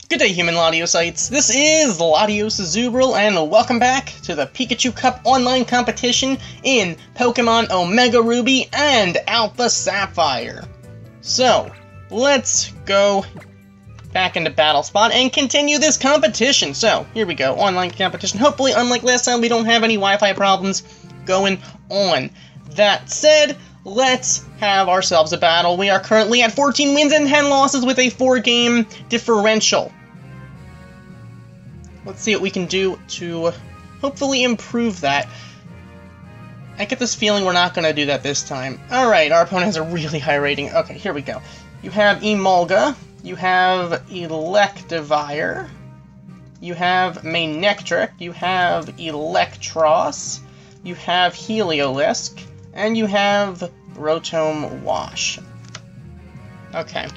Good day, human Ladiocytes. This is Latios Zubril, and welcome back to the Pikachu Cup online competition in Pokemon Omega Ruby and Alpha Sapphire. So, let's go back into Battle Spot and continue this competition. So, here we go, online competition. Hopefully, unlike last time, we don't have any Wi-Fi problems going on. That said, let's have ourselves a battle. We are currently at 14 wins and 10 losses with a 4-game differential. Let's see what we can do to hopefully improve that. I get this feeling we're not going to do that this time. Alright, our opponent has a really high rating. Okay, here we go. You have Emolga, you have Electivire, you have Manectric, you have Electros, you have Heliolisk, and you have Rotom Wash. Okay.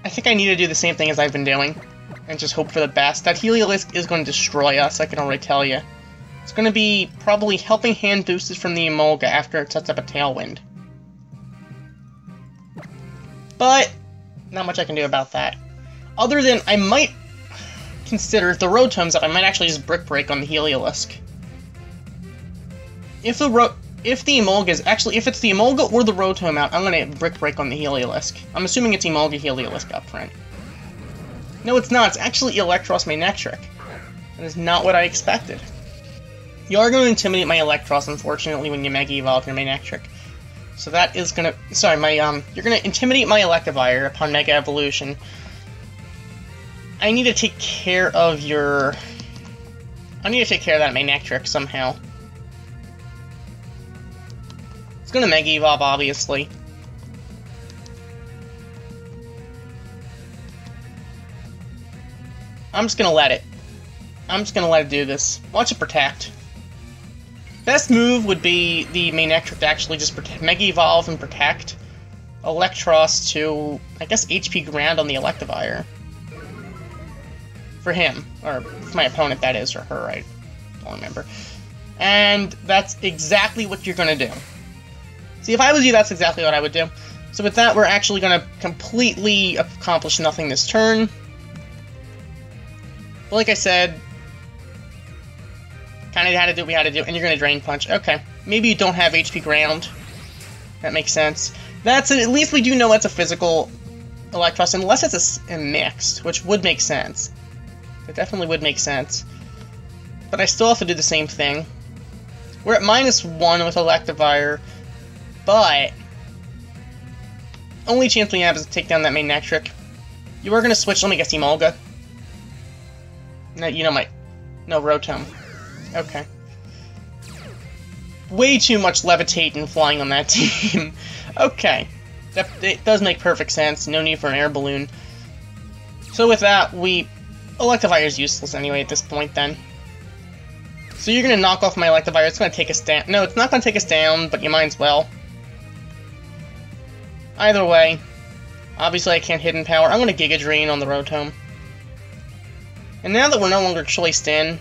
I think I need to do the same thing as I've been doing, and just hope for the best. That Heliolisk is going to destroy us, I can already tell you. It's going to be probably helping hand boosted from the Emolga after it sets up a Tailwind. But, not much I can do about that. Other than, I might consider, if the Rotom's up, I might actually just Brick Break on the Heliolisk. If the Emolga is actually, if it's the Emolga or the Rotom out, I'm gonna Brick Break on the Heliolisk. I'm assuming it's Emolga Heliolisk up front. No, it's not. It's actually Electros Manectric. That is not what I expected. You are going to intimidate my Electros, unfortunately, when you Mega Evolve your Manectric. So that is gonna, sorry, you're gonna intimidate my Electivire upon Mega Evolution. I need to take care of that Manectric somehow. It's gonna Mega Evolve, obviously. I'm just gonna let it do this. Watch it Protect. Best move would be the Manectric to actually just Mega Evolve and Protect. Electros to, I guess, HP Ground on the Electivire. For him. Or for my opponent, that is, or her, I don't remember. And that's exactly what you're gonna do. See, if I was you, that's exactly what I would do. So with that, we're actually gonna completely accomplish nothing this turn. But like I said, kind of had to do what we had to do, and you're going to Drain Punch. Okay, maybe you don't have HP Ground. That makes sense. That's it. At least we do know it's a physical Electros, unless it's a mixed, which would make sense. It definitely would make sense. But I still have to do the same thing. We're at -1 with Electivire, but only chance we have is to take down that Manectric. You are going to switch, let me guess, Emolga. No, you know no, Rotom. Okay. Way too much Levitate and flying on that team. Okay. It does make perfect sense. No need for an air balloon. So with that, Electivire is useless anyway at this point then. So you're going to knock off my Electivire. It's going to take us down. No, it's not going to take us down, but you might as well. Either way, obviously I can't Hidden Power. I'm going to Giga Drain on the Rotom. And now that we're no longer choiced in,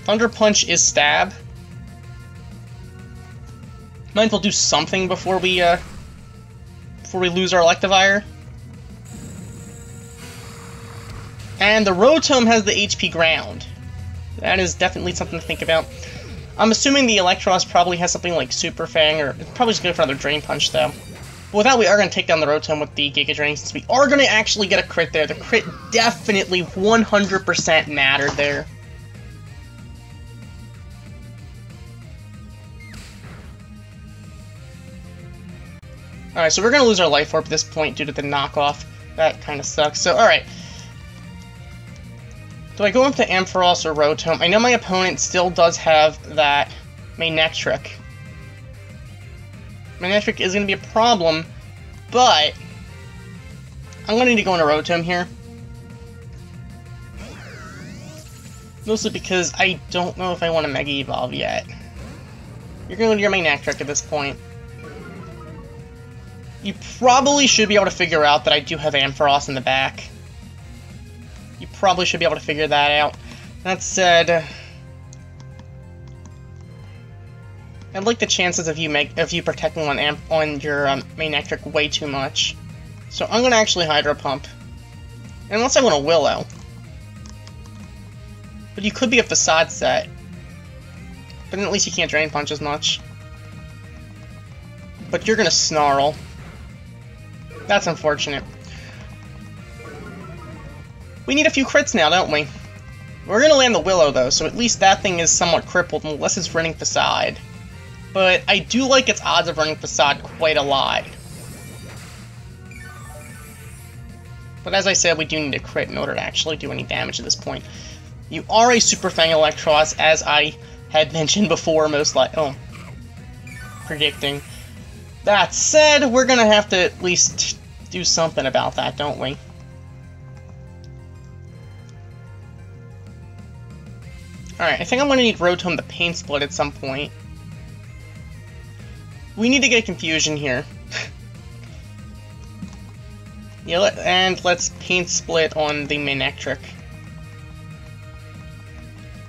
Thunder Punch is Stab. Might as well do something before we lose our Electivire. And the Rotom has the HP Ground. That is definitely something to think about. I'm assuming the Electros probably has something like Super Fang, or it's probably just going for another Drain Punch, though. But with that, we are going to take down the Rotom with the Giga Drain, since we are going to actually get a crit there. The crit definitely 100% mattered there. Alright, so we're going to lose our Life Orb at this point due to the knockoff. That kind of sucks. So, alright. Do I go up to Ampharos or Rotom? I know my opponent still does have that Manectric. Manectric is going to be a problem, but I'm going to need to go into Rotom here. Mostly because I don't know if I want to Mega Evolve yet. You're going to go to your Manectric at this point. You probably should be able to figure out that I do have Ampharos in the back. You probably should be able to figure that out. That said, I like the chances of you protecting on your main Electric way too much. So I'm gonna actually Hydro Pump. Unless I want a Willow. But you could be a Facade set. But then at least you can't Drain Punch as much. But you're gonna Snarl. That's unfortunate. We need a few crits now, don't we? We're gonna land the Willow though, so at least that thing is somewhat crippled unless it's running Facade. But I do like its odds of running Facade quite a lot. But as I said, we do need a crit in order to actually do any damage at this point. You are a Super Fang Electros, as I had mentioned before, most likely. Oh. Predicting. That said, we're gonna have to at least do something about that, don't we? Alright, I think I'm gonna need Rotom to Pain Split at some point. We need to get a Confusion here. Yeah, and let's Pain Split on the Manectric.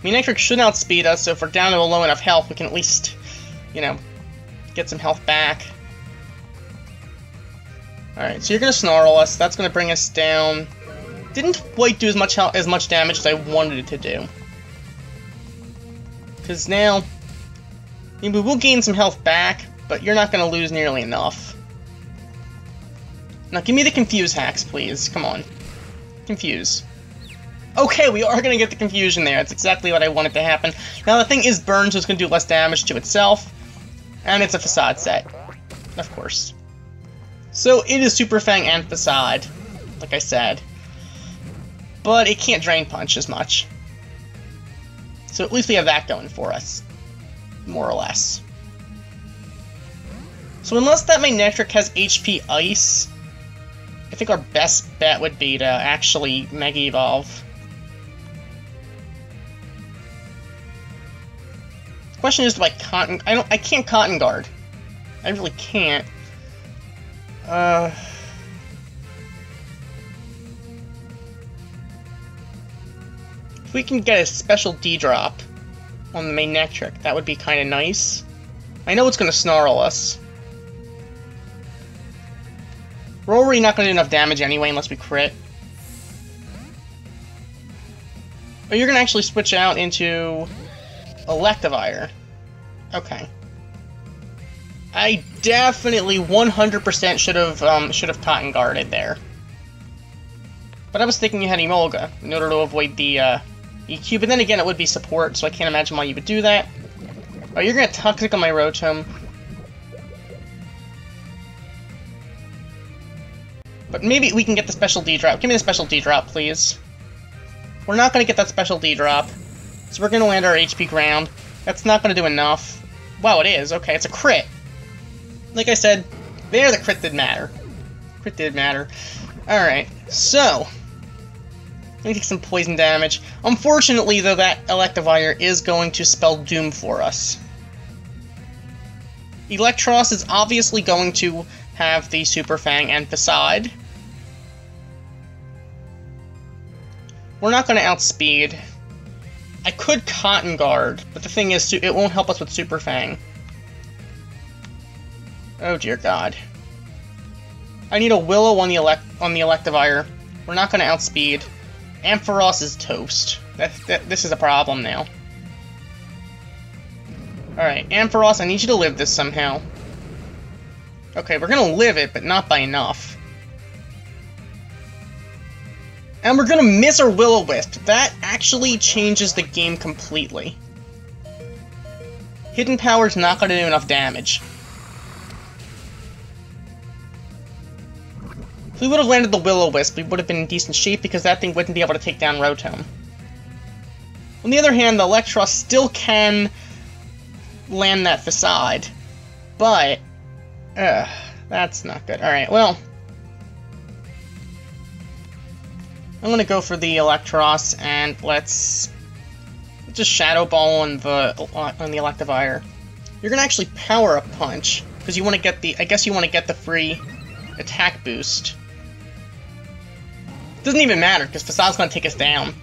Manectric should outspeed us, so if we're down to a low enough health, we can at least, you know, get some health back. Alright, so you're gonna Snarl us, that's gonna bring us down. Didn't quite do as much damage as I wanted it to do. Because now, I mean, we will gain some health back, but you're not gonna lose nearly enough. Now give me the Confuse hacks, please. Come on. Confuse. Okay, we are gonna get the Confusion there. That's exactly what I wanted to happen. Now the thing is burned, so it's gonna do less damage to itself. And it's a Facade set. Of course. So it is Super Fang and Facade, like I said. But it can't Drain Punch as much. So at least we have that going for us. More or less. So unless that Manectric has HP Ice, I think our best bet would be to actually Mega Evolve. The question is, do I Cotton... I can't Cotton Guard. I really can't. If we can get a special D-drop on the Manectric, that would be kind of nice. I know it's going to Snarl us. We're already not going to do enough damage anyway unless we crit. But you're going to actually switch out into Electivire. Okay. I definitely 100% should have Cotton Guarded there. But I was thinking you had Emolga in order to avoid the EQ, but then again it would be support, so I can't imagine why you would do that. Oh, you're gonna Toxic on my Rotom. But maybe we can get the special D-drop. Give me the special D-drop, please. We're not gonna get that special D-drop, so we're gonna land our HP Ground. That's not gonna do enough. Wow, it is. Okay, it's a crit. Like I said, there the crit did matter. Crit did matter. Alright, so... let me take some poison damage. Unfortunately, though, that Electivire is going to spell Doom for us. Electros is obviously going to have the Super Fang and Facade. We're not going to outspeed. I could Cotton Guard, but the thing is, it won't help us with Super Fang. Oh dear God. I need a Willow on the Electivire. We're not going to outspeed. Ampharos is toast. This is a problem now. Alright, Ampharos, I need you to live this somehow. Okay, we're gonna live it, but not by enough. And we're gonna miss our Will-O-Wisp. That actually changes the game completely. Hidden Power's not gonna do enough damage. If we would have landed the Will-O-Wisp, we would have been in decent shape because that thing wouldn't be able to take down Rotom. On the other hand, the Electros still can land that Facade, but that's not good. Alright, well, I'm gonna go for the Electros, and let's just Shadow Ball on the Electivire. You're gonna actually Power Up Punch, because you want to get the, I guess you want to get the free attack boost. Doesn't even matter, because Facade's gonna take us down.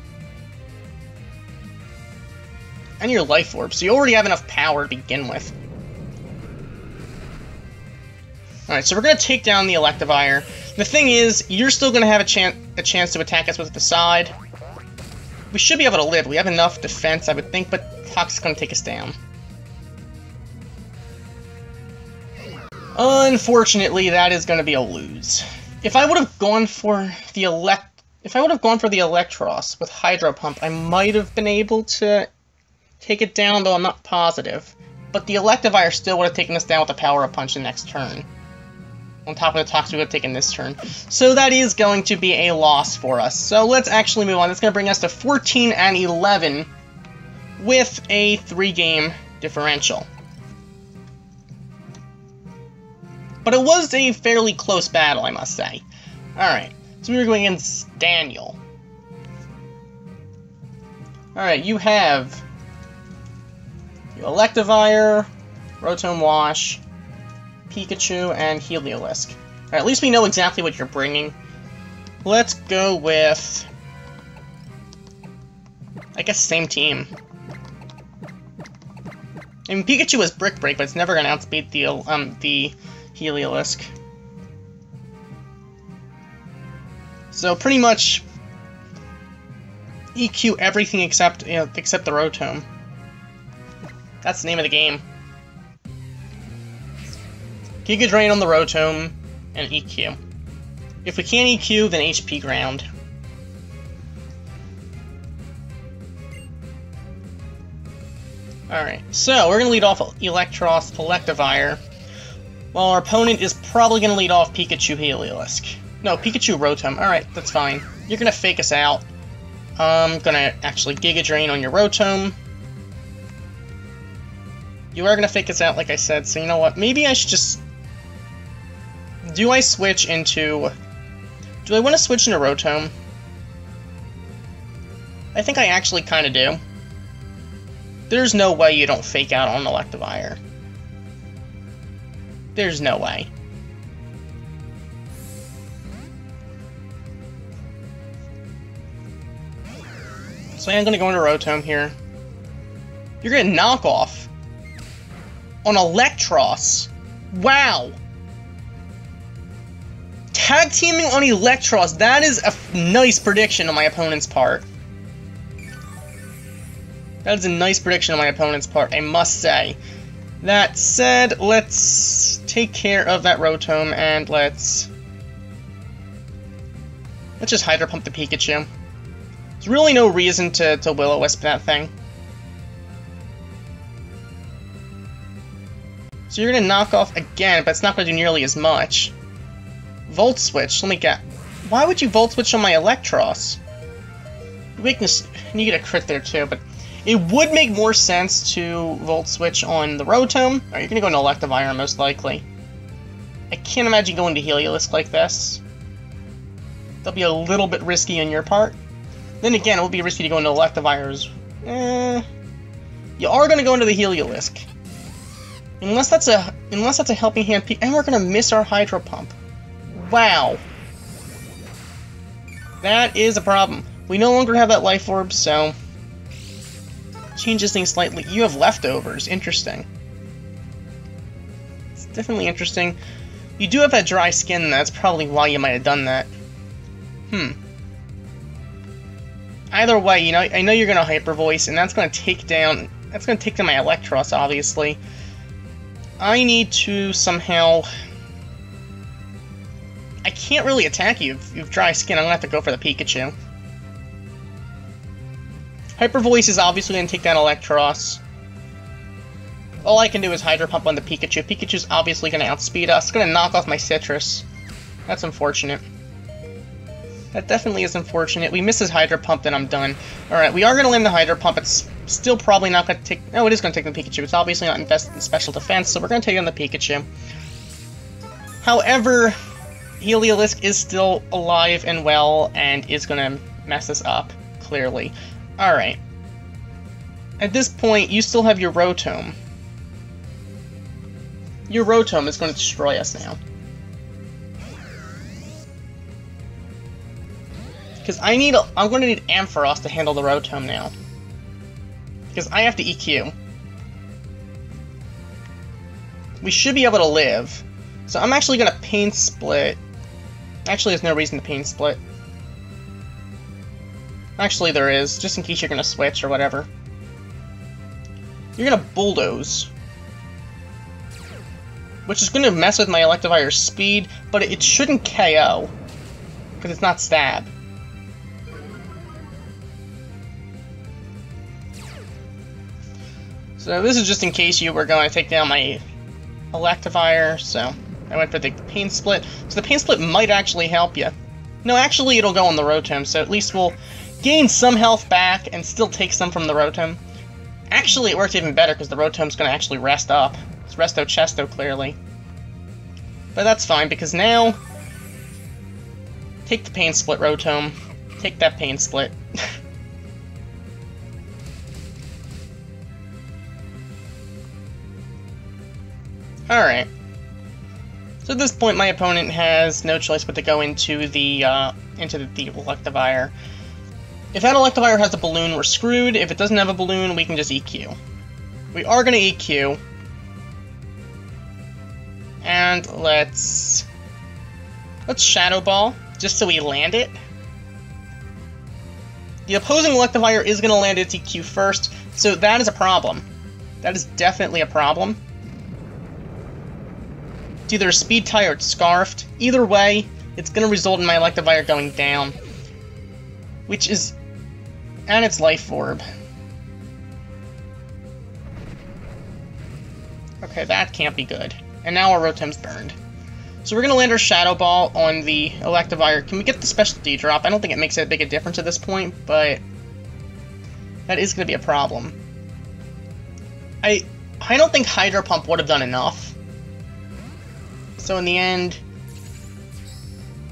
And your Life Orb, so you already have enough power to begin with. Alright, so we're going to take down the Electivire. The thing is, you're still going to have a chance to attack us with the side. We should be able to live. We have enough defense, I would think, but Toxic's going to take us down. Unfortunately, that is going to be a lose. If I would have gone for the Electros with Hydro Pump, I might have been able to take it down, though I'm not positive. But the Electivire still would have taken us down with a Power-Up Punch the next turn. On top of the Toxic we would have taken this turn. So that is going to be a loss for us. So let's actually move on. That's going to bring us to 14 and 11 with a 3-game differential. But it was a fairly close battle, I must say. Alright, so we were going against Daniel. Alright, you have the Electivire, Rotom Wash, Pikachu, and Heliolisk. Alright, at least we know exactly what you're bringing. Let's go with, I guess, same team. I mean, Pikachu has Brick Break, but it's never going to outspeed the Heliolisk. So pretty much EQ everything except the Rotom. That's the name of the game. Giga Drain on the Rotom and EQ. If we can't EQ, then HP Ground. Alright, so we're going to lead off Electivire, while our opponent is probably going to lead off Pikachu Heliolisk. No, Pikachu Rotom. Alright, that's fine. You're going to fake us out. I'm going to actually Giga Drain on your Rotom. You are going to fake us out, like I said, so you know what? Maybe I should just... Do I switch into... Do I want to switch into Rotom? I think I actually kind of do. There's no way you don't fake out on Electivire. There's no way. So I'm going to go into Rotom here. You're going to knock off on Electros. Wow! Tag teaming on Electros. That is a nice prediction on my opponent's part. That is a nice prediction on my opponent's part, I must say. That said, let's take care of that Rotom and let's just Hydro Pump the Pikachu. There's really no reason to Will-O-Wisp that thing. So you're going to knock off again, but it's not going to do nearly as much. Volt Switch, let me get... Why would you Volt Switch on my Electros? Weakness, you get a crit there too, but it would make more sense to Volt Switch on the Rotom. Or you're going to go into Electivire most likely. I can't imagine going to Heliolisk like this. That'll be a little bit risky on your part. Then again, it would be risky to go into Electivire's. You are going to go into the Heliolisk. Unless that's a helping hand, and we're going to miss our Hydro Pump. Wow. That is a problem. We no longer have that Life Orb, so changes things slightly. You have leftovers. Interesting. It's definitely interesting. You do have that dry skin. That's probably why you might have done that. Either way, you know, I know you're going to Hyper Voice, and that's going to take down my Electros, obviously. I need to somehow... I can't really attack you if you have dry skin. I'm going to have to go for the Pikachu. Hyper Voice is obviously going to take down Electros. All I can do is Hydro Pump on the Pikachu. Pikachu's obviously going to outspeed us. It's going to knock off my Citrus. That's unfortunate. That definitely is unfortunate. We miss his Hydro Pump, then I'm done. Alright, we are going to land the Hydro Pump. It's still probably not going to take... No, it is going to take the Pikachu. It's obviously not invested in special defense, so we're going to take on the Pikachu. However, Heliolisk is still alive and well, and is going to mess us up, clearly. Alright. At this point, you still have your Rotom. Your Rotom is going to destroy us now. Because I'm going to need Ampharos to handle the Rotom now. Because I have to EQ. We should be able to live. So I'm actually gonna pain split. Actually, there's no reason to pain split. Actually, there is, just in case you're gonna switch or whatever. You're gonna bulldoze, which is gonna mess with my Electivire's speed, but it shouldn't KO because it's not stab. So this is just in case you were going to take down my Electivire, so I went for the pain split. So the pain split might actually help you. No, actually it'll go on the Rotom, so at least we'll gain some health back and still take some from the Rotom. Actually, it works even better because the Rotom's going to actually rest up. It's Resto Chesto, clearly. But that's fine, because now... Take the pain split, Rotom. Take that pain split. Alright. So at this point, my opponent has no choice but to go into the Electivire. If that Electivire has a balloon, we're screwed. If it doesn't have a balloon, we can just EQ. We are going to EQ. And let's Shadow Ball, just so we land it. The opposing Electivire is going to land its EQ first, so that is a problem. That is definitely a problem. It's either a Speed Tie or it's Scarfed. Either way, it's going to result in my Electivire going down. Which is... And its Life Orb. Okay, that can't be good. And now our Rotom's burned. So we're going to land our Shadow Ball on the Electivire. Can we get the Specialty Drop? I don't think it makes that big a difference at this point, but... that is going to be a problem. I don't think Hydro Pump would have done enough. So in the end...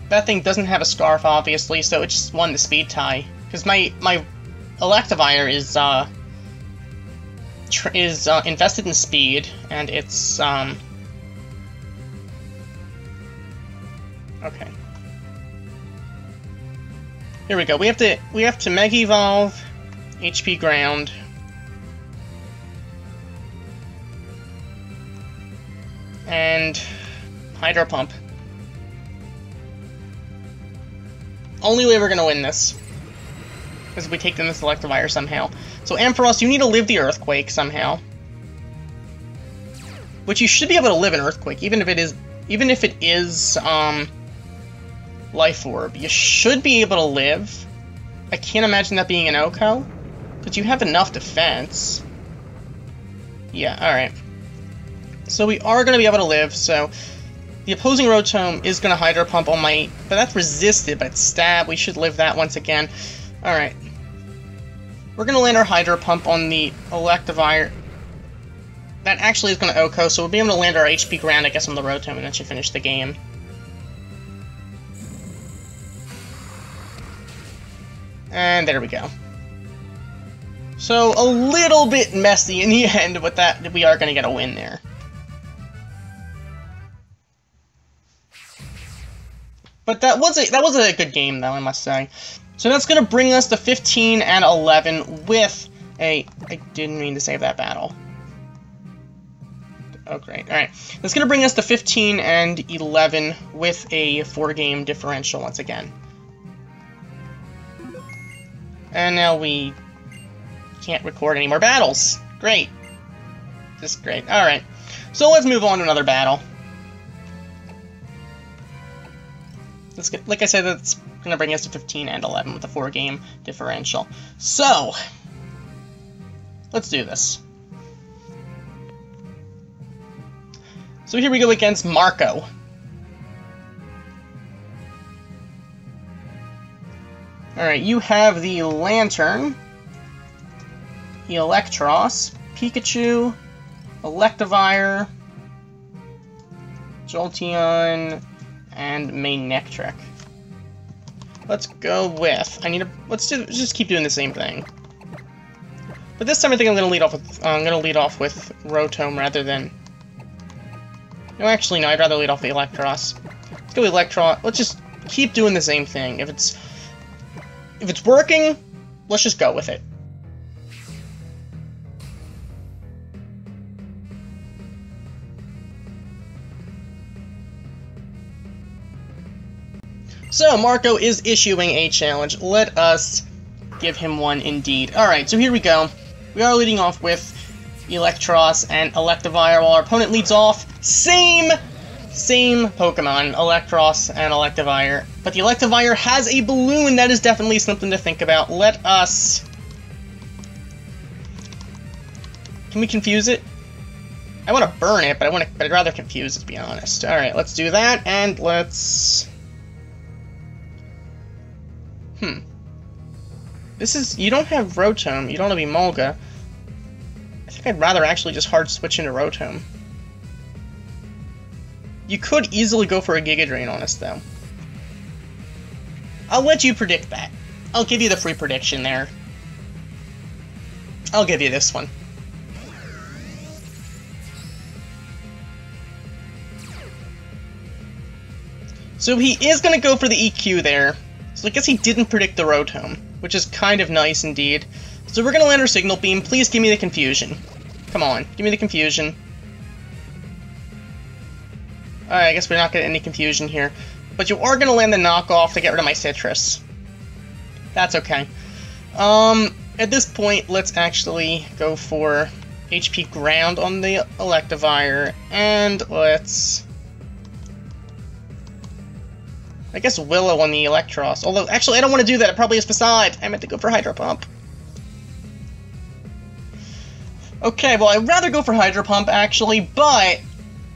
that thing doesn't have a Scarf, obviously, so it just won the Speed Tie. Because my Electivire is invested in speed, and it's okay. Here we go. We have to Mega Evolve, HP Ground, and Hydro Pump. Only way we're gonna win this is if we take them this Electivire somehow. So Ampharos, you need to live the Earthquake somehow. Which you should be able to live an Earthquake, even if it is Life Orb. You should be able to live. I can't imagine that being an OHKO, because you have enough defense. Yeah, alright. So we are going to be able to live, so the opposing Rotom is going to Hydro Pump on my... but that's resisted by its stab. We should live that once again. Alright. We're going to land our Hydro Pump on the Electivire. That actually is going to OHKO, so we'll be able to land our HP Ground, I guess, on the Rotom, and that should finish the game. And there we go. So, a little bit messy in the end, but that we are going to get a win there. But that was a good game, though, I must say. So that's going to bring us to 15 and 11 with a... I didn't mean to save that battle. Oh, great. Alright. That's going to bring us to 15 and 11 with a 4-game differential once again. And now we can't record any more battles. Great. Just great. Alright. So let's move on to another battle. Like I said, that's going to bring us to 15 and 11 with a 4-game differential. So, let's do this. So here we go against Marco. Alright, you have the Lantern, the Eelektross, Pikachu, Electivire, Jolteon, and Manectric. Let's go with... let's just keep doing the same thing. But this time I think I'm gonna lead off with Rotom rather than... No, actually no, I'd rather lead off the Eelektross. Let's go with Eelektross. Let's just keep doing the same thing. If it's working, let's just go with it. So, Marco is issuing a challenge. Let us give him one indeed. Alright, so here we go. We are leading off with Electros and Electivire, while our opponent leads off. Same Pokemon, Electros and Electivire. But the Electivire has a balloon. That is definitely something to think about. Let us... Can we confuse it? I want to burn it, but I'd rather confuse it, to be honest. Alright, let's do that, and let's... This is... You don't have Rotom, you don't have Emolga. I think I'd rather actually just hard switch into Rotom. You could easily go for a Giga Drain on us, though. I'll let you predict that. I'll give you the free prediction there. I'll give you this one. So he is going to go for the EQ there. So I guess he didn't predict the Rotom, which is kind of nice indeed. So we're going to land our Signal Beam. Please give me the confusion. Come on, give me the confusion. Alright, I guess we're not getting any confusion here. But you are going to land the knockoff to get rid of my Citrus. That's okay. At this point, let's actually go for HP Ground on the Electivire, and let's... I guess Willow on the Electros. Although, actually, I don't want to do that. It probably is Facade. I meant to go for Hydro Pump. Okay, well, I'd rather go for Hydro Pump, actually, but...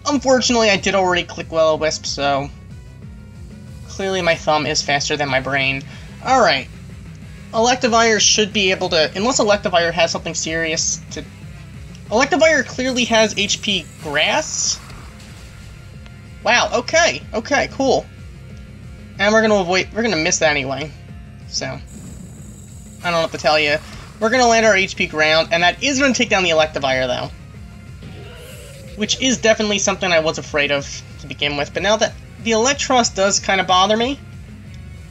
Unfortunately, I did already click Will-O-Wisp, so... Clearly my thumb is faster than my brain. Alright. Electivire should be able to... Unless Electivire has something serious to... Electivire clearly has HP Grass? Wow, okay. Okay, cool. And we're gonna miss that anyway. So, I don't know what to tell you. We're gonna land our HP Ground, and that is gonna take down the Electivire, though. Which is definitely something I was afraid of to begin with, but now that the Electros does kind of bother me,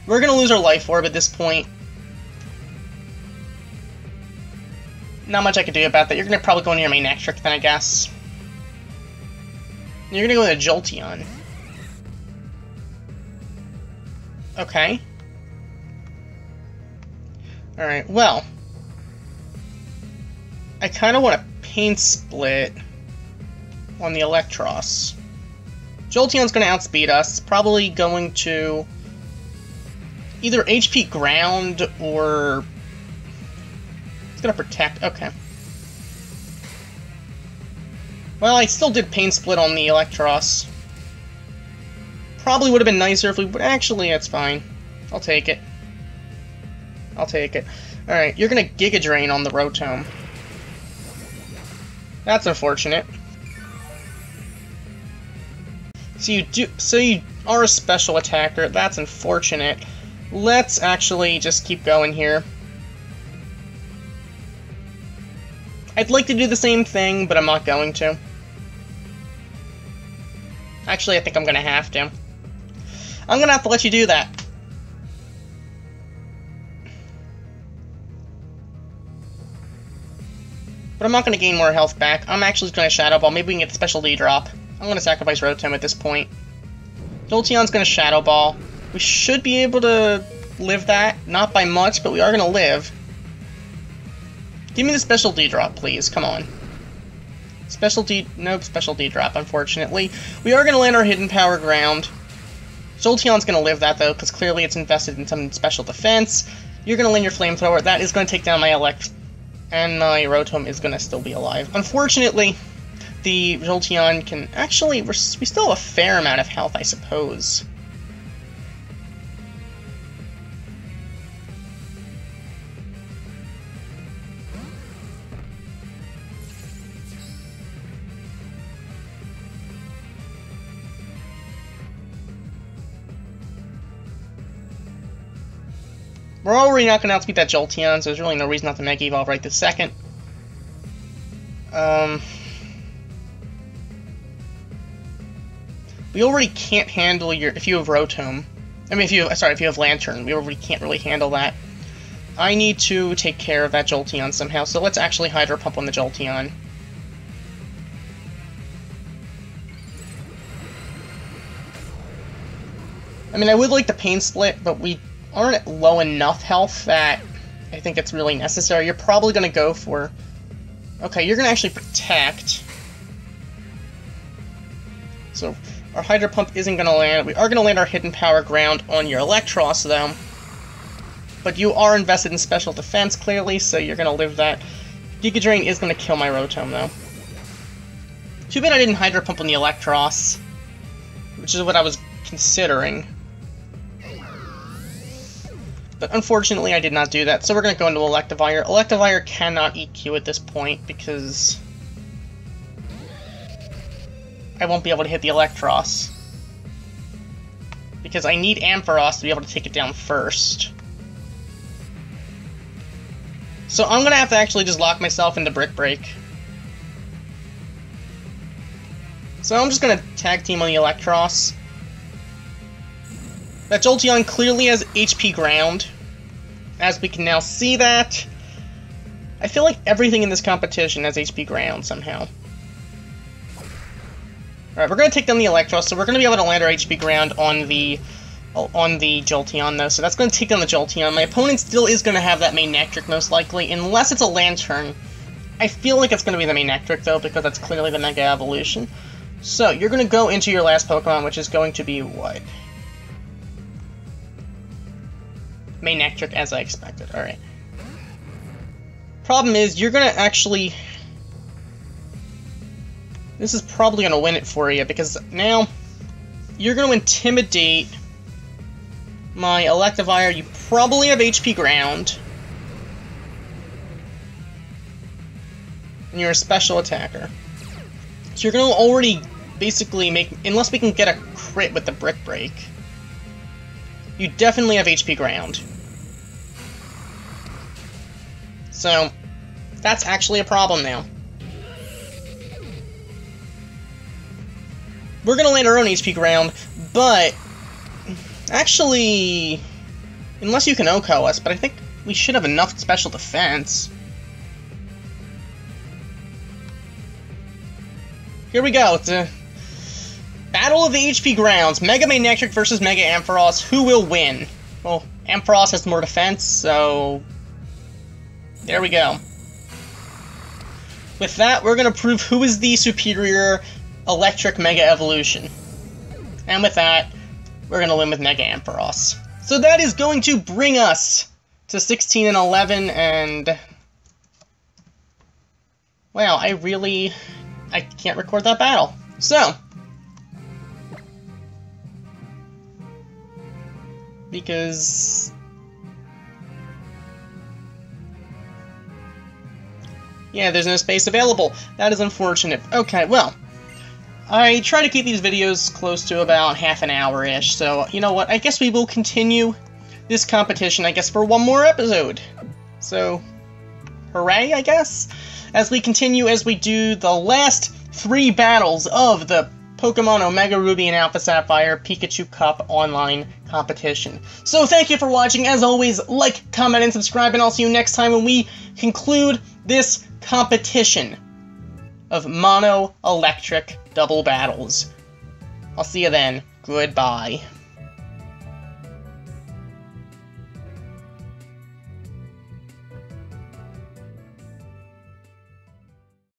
we're gonna lose our Life Orb at this point. Not much I can do about that. You're gonna probably go into your main Trick then, I guess. You're gonna go with a Jolteon. Okay. Alright, well. I kind of want to Pain Split on the Electros. Jolteon's going to outspeed us. Probably going to either HP Ground or... It's going to Protect. Okay. Well, I still did Pain Split on the Electros. Probably would have been nicer if we... Actually, that's fine. I'll take it. I'll take it. Alright, you're gonna Giga Drain on the Rotom. That's unfortunate. So you are a special attacker. That's unfortunate. Let's actually just keep going here. I'd like to do the same thing, but I'm not going to. Actually, I think I'm gonna have to. I'm gonna have to let you do that. But I'm not gonna gain more health back. I'm actually gonna Shadow Ball. Maybe we can get the Special D drop. I'm gonna sacrifice Rotom at this point. Jolteon's gonna Shadow Ball. We should be able to live that. Not by much, but we are gonna live. Give me the Special D drop, please. Come on. Nope, Special D drop, unfortunately. We are gonna land our Hidden Power Ground. Jolteon's going to live that, though, because clearly it's invested in some special defense. You're going to land your Flamethrower. That is going to take down my Elect... And my Rotom is going to still be alive. Unfortunately, the Jolteon can... Actually, we still have a fair amount of health, I suppose. We're already not going to outspeed that Jolteon, so there's really no reason not to Mega Evolve right this second. We already can't handle your... If you have Rotom... I mean, if you have Lantern, we already can't really handle that. I need to take care of that Jolteon somehow, so let's actually Hydro Pump on the Jolteon. I mean, I would like the Pain Split, but we aren't at low enough health that I think it's really necessary. You're probably going to go for... Okay, you're going to actually protect. So, our Hydro Pump isn't going to land. We are going to land our Hidden Power Ground on your Electros, though. But you are invested in Special Defense, clearly, so you're going to live that. Giga Drain is going to kill my Rotom, though. Too bad I didn't Hydro Pump on the Electros, which is what I was considering. But unfortunately, I did not do that, so we're going to go into Electivire. Electivire cannot EQ at this point, because I won't be able to hit the Electros. Because I need Ampharos to be able to take it down first. So I'm going to have to actually just lock myself into Brick Break. So I'm just going to tag team on the Electros. That Jolteon clearly has HP Ground, as we can now see that. I feel like everything in this competition has HP Ground somehow. Alright, we're going to take down the Electros, so we're going to be able to land our HP Ground on the Jolteon, though, so that's going to take down the Jolteon. My opponent still is going to have that main Nectric, most likely, unless it's a Lantern. I feel like it's going to be the main Nectric, though, because that's clearly the Mega Evolution. So, you're going to go into your last Pokemon, which is going to be what? Main Nectric, as I expected. Alright. Problem is, you're gonna actually... This is probably gonna win it for you, because now you're gonna intimidate my Electivire. You probably have HP Ground. And you're a special attacker. So you're gonna already basically make... Unless we can get a crit with the Brick Break. You definitely have HP Ground. So, that's actually a problem now. We're gonna land our own HP Ground, but... Actually... Unless you can OHKO us, but I think we should have enough special defense. Here we go, it's a... Battle of the HP Grounds, Mega Manectric versus Mega Ampharos. Who will win? Well, Ampharos has more defense, so... There we go. With that, we're going to prove who is the superior electric Mega Evolution. And with that, we're going to win with Mega Ampharos. So that is going to bring us to 16 and 11, and... Wow, I can't record that battle. So... Because... Yeah, there's no space available. That is unfortunate. Okay, well, I try to keep these videos close to about half an hour-ish, so you know what, I guess we will continue this competition, I guess, for one more episode. So, hooray, I guess? As we continue, as we do the last 3 battles of the Pokemon Omega Ruby and Alpha Sapphire Pikachu Cup online competition. So thank you for watching. As always, like, comment, and subscribe, and I'll see you next time when we conclude this competition of mono electric double battles. I'll see you then. Goodbye.